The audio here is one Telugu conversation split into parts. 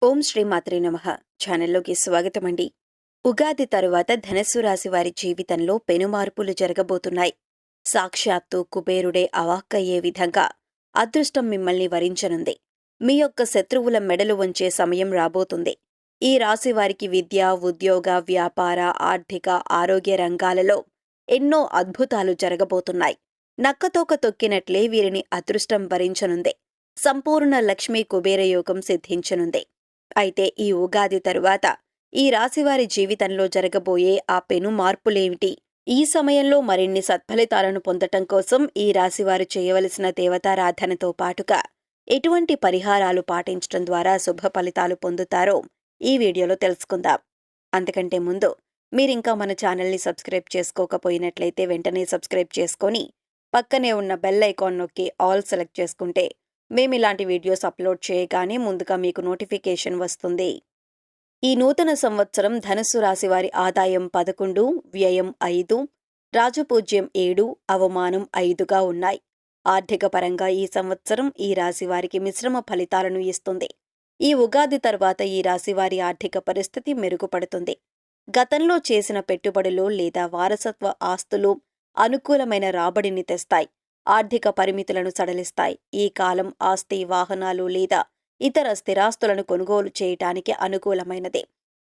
ఓం శ్రీ మాత్రే నమః. ఛానల్లోకి స్వాగతమండి. ఉగాది తరువాత ధనస్సు రాశి వారి జీవితంలో పెనుమార్పులు జరగబోతున్నాయి. సాక్షాత్తు కుబేరుడే అవాక్కయ్యే విధంగా అదృష్టం మిమ్మల్ని వరించనుంది. మీ యొక్క శత్రువుల మెడలు వంచే సమయం రాబోతుంది. ఈ రాశి వారికి విద్య, ఉద్యోగ, వ్యాపార, ఆర్థిక, ఆరోగ్య రంగాలలో ఎన్నో అద్భుతాలు జరగబోతున్నాయి. నక్కతోక తొక్కినట్లే వీరిని అదృష్టం వరించనుంది. సంపూర్ణ లక్ష్మీ కుబేర యోగం సిద్ధించనుంది. అయితే ఈ ఉగాది తరువాత ఈ రాశివారి జీవితంలో జరగబోయే ఆ పెను మార్పులేమిటి? ఈ సమయంలో మరిన్ని సత్ఫలితాలను పొందటం కోసం ఈ రాశివారు చేయవలసిన దేవతారాధనతో పాటుగా ఎటువంటి పరిహారాలు పాటించడం ద్వారా శుభ ఫలితాలు పొందుతారో ఈ వీడియోలో తెలుసుకుందాం. అంతకంటే ముందు మీరింకా మన ఛానల్ని సబ్స్క్రైబ్ చేసుకోకపోయినట్లయితే వెంటనే సబ్స్క్రైబ్ చేసుకొని పక్కనే ఉన్న బెల్ ఐకాన్ నొక్కి ఆల్ సెలెక్ట్ చేసుకుంటే మేమిలాంటి వీడియోస్ అప్లోడ్ చేయగానే ముందుగా మీకు నోటిఫికేషన్ వస్తుంది. ఈ నూతన సంవత్సరం ధనుస్సు రాశివారి ఆదాయం 11, వ్యయం 5, రాజపూజ్యం 7, అవమానం 5గా ఉన్నాయి. ఆర్థిక పరంగా ఈ సంవత్సరం ఈ రాశివారికి మిశ్రమ ఫలితాలను ఇస్తుంది. ఈ ఉగాది తర్వాత ఈ రాశివారి ఆర్థిక పరిస్థితి మెరుగుపడుతుంది. గతంలో చేసిన పెట్టుబడులు లేదా వారసత్వ ఆస్తులు అనుకూలమైన రాబడిని తెస్తాయి. ఆర్థిక పరిమితులను సడలిస్తాయి. ఈ కాలం ఆస్తి, వాహనాలు లేదా ఇతర స్థిరాస్తులను కొనుగోలు చేయటానికి అనుకూలమైనదే.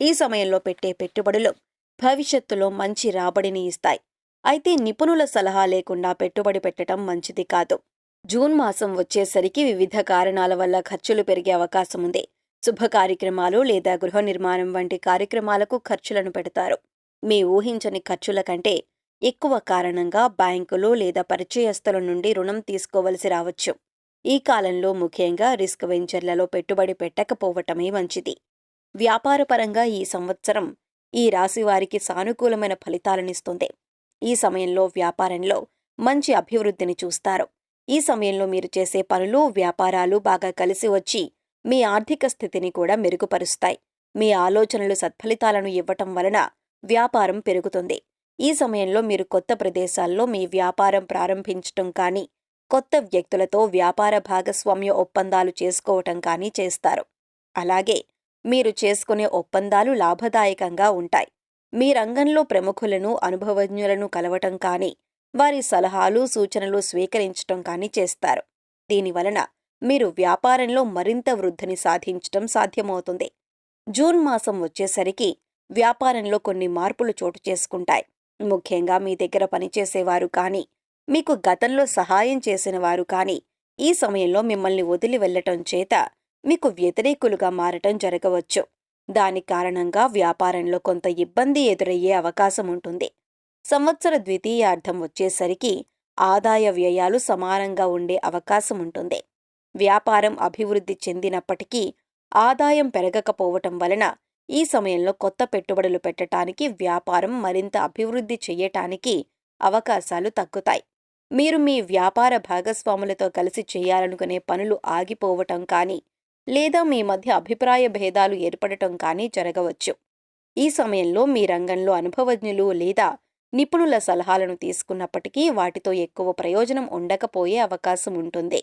ఈ సమయంలో పెట్టే పెట్టుబడులు భవిష్యత్తులో మంచి రాబడిని ఇస్తాయి. అయితే నిపుణుల సలహా లేకుండా పెట్టుబడి పెట్టడం మంచిది కాదు. జూన్ మాసం వచ్చేసరికి వివిధ కారణాల వల్ల ఖర్చులు పెరిగే అవకాశం ఉంది. శుభ కార్యక్రమాలు లేదా గృహ నిర్మాణం వంటి కార్యక్రమాలకు ఖర్చులను పెడతారు. మీ ఊహించని ఖర్చుల కంటే ఎక్కువ కారణంగా బ్యాంకులు లేదా పరిచయస్తుల నుండి రుణం తీసుకోవలసి రావచ్చు. ఈ కాలంలో ముఖ్యంగా రిస్క్ వెంచర్లలో పెట్టుబడి పెట్టకపోవటమే మంచిది. వ్యాపారపరంగా ఈ సంవత్సరం ఈ రాశివారికి సానుకూలమైన ఫలితాలనిస్తుంది. ఈ సమయంలో వ్యాపారంలో మంచి అభివృద్ధిని చూస్తారు. ఈ సమయంలో మీరు చేసే పనులు, వ్యాపారాలు బాగా కలిసి వచ్చి మీ ఆర్థిక స్థితిని కూడా మెరుగుపరుస్తాయి. మీ ఆలోచనలు సత్ఫలితాలను ఇవ్వటం వలన వ్యాపారం పెరుగుతుంది. ఈ సమయంలో మీరు కొత్త ప్రదేశాల్లో మీ వ్యాపారం ప్రారంభించటం కానీ, కొత్త వ్యక్తులతో వ్యాపార భాగస్వామ్య ఒప్పందాలు చేసుకోవటం కానీ చేస్తారు. అలాగే మీరు చేసుకునే ఒప్పందాలు లాభదాయకంగా ఉంటాయి. మీ రంగంలో ప్రముఖులను, అనుభవజ్ఞులను కలవటం కానీ, వారి సలహాలు, సూచనలు స్వీకరించటం కానీ చేస్తారు. దీనివలన మీరు వ్యాపారంలో మరింత వృద్ధిని సాధించటం సాధ్యమవుతుంది. జూన్ మాసం వచ్చేసరికి వ్యాపారంలో కొన్ని మార్పులు చోటు చేసుకుంటాయి. ముఖ్యంగా మీ దగ్గర పనిచేసేవారు కానీ, మీకు గతంలో సహాయం చేసిన వారు కానీ ఈ సమయంలో మిమ్మల్ని వదిలి వెళ్లటం చేత మీకు వ్యతిరేకులుగా మారటం జరగవచ్చు. దాని కారణంగా వ్యాపారంలో కొంత ఇబ్బంది ఎదురయ్యే అవకాశం ఉంటుంది. సంవత్సర ద్వితీయార్థం వచ్చేసరికి ఆదాయ వ్యయాలు సమానంగా ఉండే అవకాశం ఉంటుంది. వ్యాపారం అభివృద్ధి చెందినప్పటికీ ఆదాయం పెరగకపోవటం వలన ఈ సమయంలో కొత్త పెట్టుబడులు పెట్టడానికి, వ్యాపారం మరింత అభివృద్ధి చెయ్యటానికి అవకాశాలు తగ్గుతాయి. మీరు మీ వ్యాపార భాగస్వాములతో కలిసి చేయాలనుకునే పనులు ఆగిపోవటం కానీ, లేదా మీ మధ్య అభిప్రాయ భేదాలు ఏర్పడటం కానీ జరగవచ్చు. ఈ సమయంలో మీ రంగంలో అనుభవజ్ఞులు లేదా నిపుణుల సలహాలను తీసుకున్నప్పటికీ వాటితో ఎక్కువ ప్రయోజనం ఉండకపోయే అవకాశం ఉంటుంది.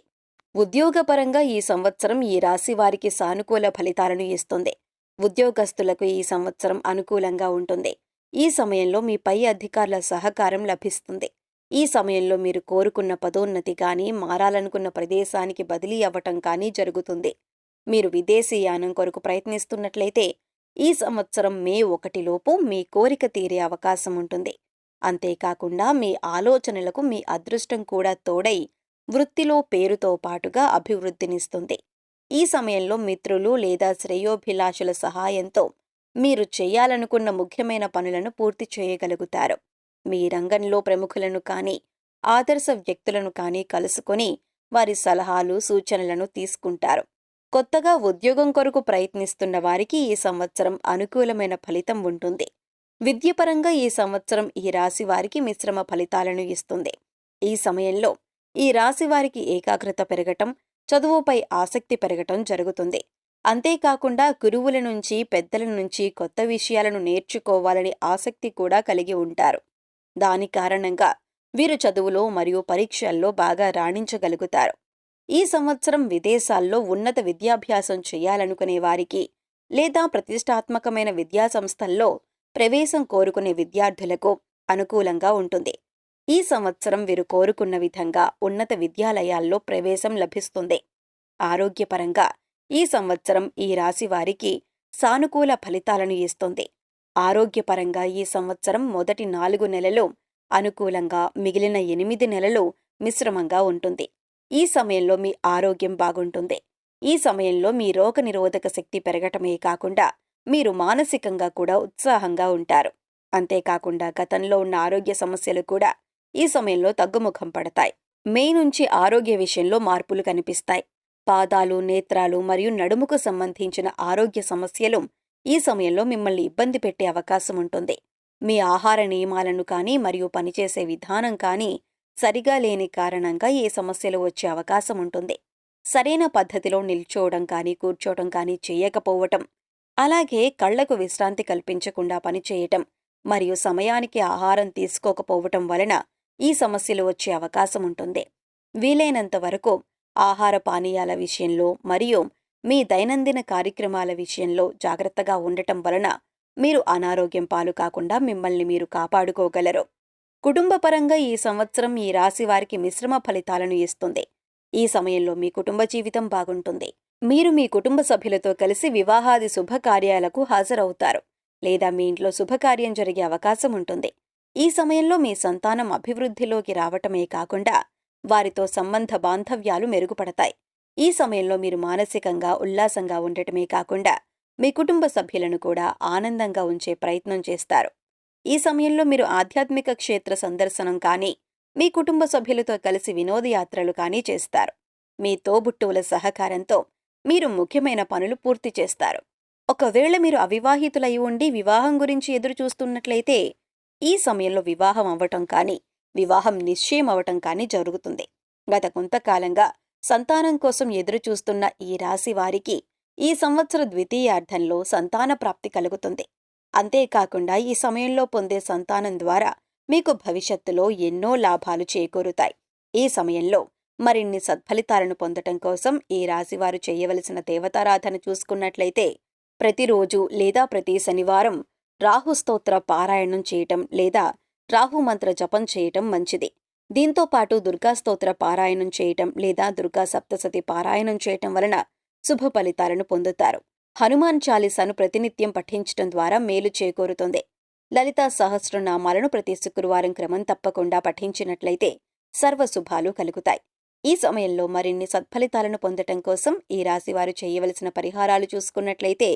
ఉద్యోగపరంగా ఈ సంవత్సరం ఈ రాశి వారికి సానుకూల ఫలితాలను ఇస్తుంది. ఉద్యోగస్తులకు ఈ సంవత్సరం అనుకూలంగా ఉంటుంది. ఈ సమయంలో మీ పై అధికారుల సహకారం లభిస్తుంది. ఈ సమయంలో మీరు కోరుకున్న పదోన్నతి కానీ, మారాలనుకున్న ప్రదేశానికి బదిలీ అవ్వటం కానీ జరుగుతుంది. మీరు విదేశీయానం కొరకు ప్రయత్నిస్తున్నట్లయితే ఈ సంవత్సరం మే 1 లోపు మీ కోరిక తీరే అవకాశం ఉంటుంది. అంతేకాకుండా మీ ఆలోచనలకు మీ అదృష్టం కూడా తోడై వృత్తిలో పేరుతో పాటుగా అభివృద్ధినిస్తుంది. ఈ సమయంలో మిత్రులు లేదా శ్రేయోభిలాషుల సహాయంతో మీరు చేయాలనుకున్న ముఖ్యమైన పనులను పూర్తి చేయగలుగుతారు. మీ రంగంలో ప్రముఖులను కానీ, ఆదర్శ వ్యక్తులను కానీ కలుసుకొని వారి సలహాలు, సూచనలను తీసుకుంటారు. కొత్తగా ఉద్యోగం కొరకు ప్రయత్నిస్తున్న వారికి ఈ సంవత్సరం అనుకూలమైన ఫలితం ఉంటుంది. విద్యపరంగా ఈ సంవత్సరం ఈ రాశి వారికి మిశ్రమ ఫలితాలను ఇస్తుంది. ఈ సమయంలో ఈ రాశి వారికి ఏకాగ్రత పెరగటం, చదువుపై ఆసక్తి పెరగటం జరుగుతుంది. అంతేకాకుండా గురువుల నుంచి, పెద్దల నుంచి కొత్త విషయాలను నేర్చుకోవాలని ఆసక్తి కూడా కలిగి ఉంటారు. దాని కారణంగా వీరు చదువులో మరియు పరీక్షల్లో బాగా రాణించగలుగుతారు. ఈ సంవత్సరం విదేశాల్లో ఉన్నత విద్యాభ్యాసం చేయాలనుకునే వారికి లేదా ప్రతిష్టాత్మకమైన విద్యా సంస్థల్లో ప్రవేశం కోరుకునే విద్యార్థులకు అనుకూలంగా ఉంటుంది. ఈ సంవత్సరం వీరు కోరుకున్న విధంగా ఉన్నత విద్యాలయాల్లో ప్రవేశం లభిస్తుంది. ఆరోగ్యపరంగా ఈ సంవత్సరం ఈ రాశి వారికి సానుకూల ఫలితాలను ఇస్తుంది. ఆరోగ్యపరంగా ఈ సంవత్సరం మొదటి 4 నెలలు అనుకూలంగా, మిగిలిన 8 నెలలు మిశ్రమంగా ఉంటుంది. ఈ సమయంలో మీ ఆరోగ్యం బాగుంటుంది. ఈ సమయంలో మీ రోగనిరోధక శక్తి పెరగటమే కాకుండా మీరు మానసికంగా కూడా ఉత్సాహంగా ఉంటారు. అంతేకాకుండా గతంలో ఉన్న ఆరోగ్య సమస్యలు కూడా ఈ సమయంలో తగ్గుముఖం పడతాయి. మే నుంచి ఆరోగ్య విషయంలో మార్పులు కనిపిస్తాయి. పాదాలు, నేత్రాలు మరియు నడుముకు సంబంధించిన ఆరోగ్య సమస్యలు ఈ సమయంలో మిమ్మల్ని ఇబ్బంది పెట్టే అవకాశం ఉంటుంది. మీ ఆహార నియమాలను కానీ మరియు పనిచేసే విధానం కానీ సరిగా లేని కారణంగా ఈ సమస్యలు వచ్చే అవకాశం ఉంటుంది. సరైన పద్ధతిలో నిల్చోవడం కానీ కూర్చోవడం కానీ చేయకపోవటం, అలాగే కళ్లకు విశ్రాంతి కల్పించకుండా పనిచేయటం మరియు సమయానికి ఆహారం తీసుకోకపోవటం వలన ఈ సమస్యలు వచ్చే అవకాశం ఉంటుంది. వీలైనంత వరకు ఆహార పానీయాల విషయంలో మరియు మీ దైనందిన కార్యక్రమాల విషయంలో జాగ్రత్తగా ఉండటం వలన మీరు అనారోగ్యం పాలు కాకుండా మిమ్మల్ని మీరు కాపాడుకోగలరు. కుటుంబపరంగా ఈ సంవత్సరం ఈ రాశి వారికి మిశ్రమ ఫలితాలను ఇస్తుంది. ఈ సమయంలో మీ కుటుంబ జీవితం బాగుంటుంది. మీరు మీ కుటుంబ సభ్యులతో కలిసి వివాహాది శుభకార్యాలకు హాజరవుతారు లేదా మీ ఇంట్లో శుభకార్యం జరిగే అవకాశం ఉంటుంది. ఈ సమయంలో మీ సంతానం అభివృద్ధిలోకి రావటమే కాకుండా వారితో సంబంధ బాంధవ్యాలు మెరుగుపడతాయి. ఈ సమయంలో మీరు మానసికంగా ఉల్లాసంగా ఉండటమే కాకుండా మీ కుటుంబ సభ్యులను కూడా ఆనందంగా ఉంచే ప్రయత్నం చేస్తారు. ఈ సమయంలో మీరు ఆధ్యాత్మిక క్షేత్ర సందర్శనం కానీ మీ కుటుంబ సభ్యులతో కలిసి వినోదయాత్రలు కానీ చేస్తారు. మీ తోబుట్టువుల సహకారంతో మీరు ముఖ్యమైన పనులు పూర్తి చేస్తారు. ఒకవేళ మీరు అవివాహితులై ఉండి వివాహం గురించి ఎదురు చూస్తున్నట్లయితే ఈ సమయంలో వివాహం అవ్వటం కానీ వివాహం నిశ్చయం అవటం కానీ జరుగుతుంది. గత కొంతకాలంగా సంతానం కోసం ఎదురు చూస్తున్న ఈ రాశి వారికి ఈ సంవత్సర ద్వితీయార్థంలో సంతాన ప్రాప్తి కలుగుతుంది. అంతేకాకుండా ఈ సమయంలో పొందే సంతానం ద్వారా మీకు భవిష్యత్తులో ఎన్నో లాభాలు చేకూరుతాయి. ఈ సమయంలో మరిన్ని సత్ఫలితాలను పొందటం కోసం ఈ రాశివారు చేయవలసిన దేవతారాధన చూసుకున్నట్లయితే ప్రతిరోజు లేదా ప్రతి శనివారం రాహుస్తోత్ర పారాయణం చేయటం లేదా రాహుమంత్ర జపం చేయటం మంచిది. దీంతో పాటు దుర్గాస్తోత్ర పారాయణం చేయటం లేదా దుర్గా సప్తసతి పారాయణం చేయటం వలన శుభ ఫలితాలను పొందుతారు. హనుమాన్ చాలీసాను ప్రతినిత్యం పఠించటం ద్వారా మేలు చేకూరుతుంది. లలితా సహస్రనామాలను ప్రతి శుక్రవారం క్రమం తప్పకుండా పఠించినట్లయితే సర్వశుభాలు కలుగుతాయి. ఈ సమయంలో మరిన్ని సత్ఫలితాలను పొందటం కోసం ఈ రాశివారు చేయవలసిన పరిహారాలు చూసుకున్నట్లయితే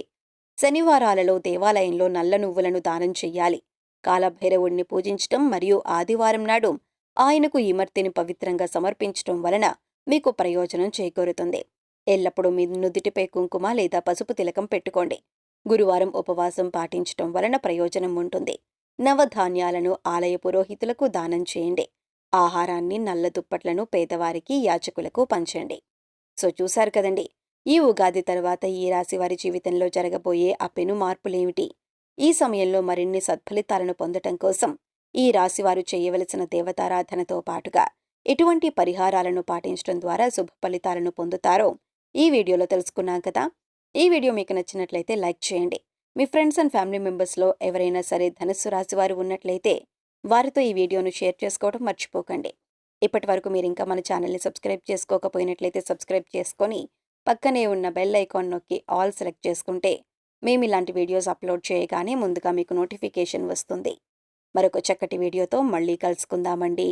శనివారాలలో దేవాలయంలో నల్ల నువ్వులను దానం చెయ్యాలి. కాలభైరవుడిని పూజించటం మరియు ఆదివారం నాడు ఆయనకు ఇమర్తిని పవిత్రంగా సమర్పించటం వలన మీకు ప్రయోజనం చేకూరుతుంది. ఎల్లప్పుడూ మీ నుదిటిపై కుంకుమ లేదా పసుపు తిలకం పెట్టుకోండి. గురువారం ఉపవాసం పాటించటం వలన ప్రయోజనం ఉంటుంది. నవధాన్యాలను ఆలయ పురోహితులకు దానం చేయండి. ఆహారాన్ని, నల్ల దుప్పట్లను పేదవారికి, యాచకులకు పంచండి. సో చూశారు కదండి, ఈ ఉగాది తర్వాత ఈ రాశి వారి జీవితంలో జరగబోయే ఆ పెను మార్పులేమిటి? ఈ సమయంలో మరిన్ని సత్ఫలితాలను పొందటం కోసం ఈ రాశివారు చేయవలసిన దేవతారాధనతో పాటుగా ఎటువంటి పరిహారాలను పాటించడం ద్వారా శుభ ఫలితాలను పొందుతారో ఈ వీడియోలో తెలుసుకున్నాం కదా. ఈ వీడియో మీకు నచ్చినట్లయితే లైక్ చేయండి. మీ ఫ్రెండ్స్ అండ్ ఫ్యామిలీ మెంబర్స్లో ఎవరైనా సరే ధనుస్సు రాశి వారు ఉన్నట్లయితే వారితో ఈ వీడియోను షేర్ చేసుకోవడం మర్చిపోకండి. ఇప్పటి వరకు మీరు ఇంకా మన ఛానల్ని సబ్స్క్రైబ్ చేసుకోకపోయినట్లయితే సబ్స్క్రైబ్ చేసుకొని పక్కనే ఉన్న బెల్ ఐకాన్ నొక్కి ఆల్ సెలెక్ట్ చేసుకుంటే మేము ఇలాంటి వీడియోస్ అప్లోడ్ చేయగానే ముందుగా మీకు నోటిఫికేషన్ వస్తుంది. మరొక చక్కటి వీడియోతో మళ్ళీ కలుసుకుందామండి.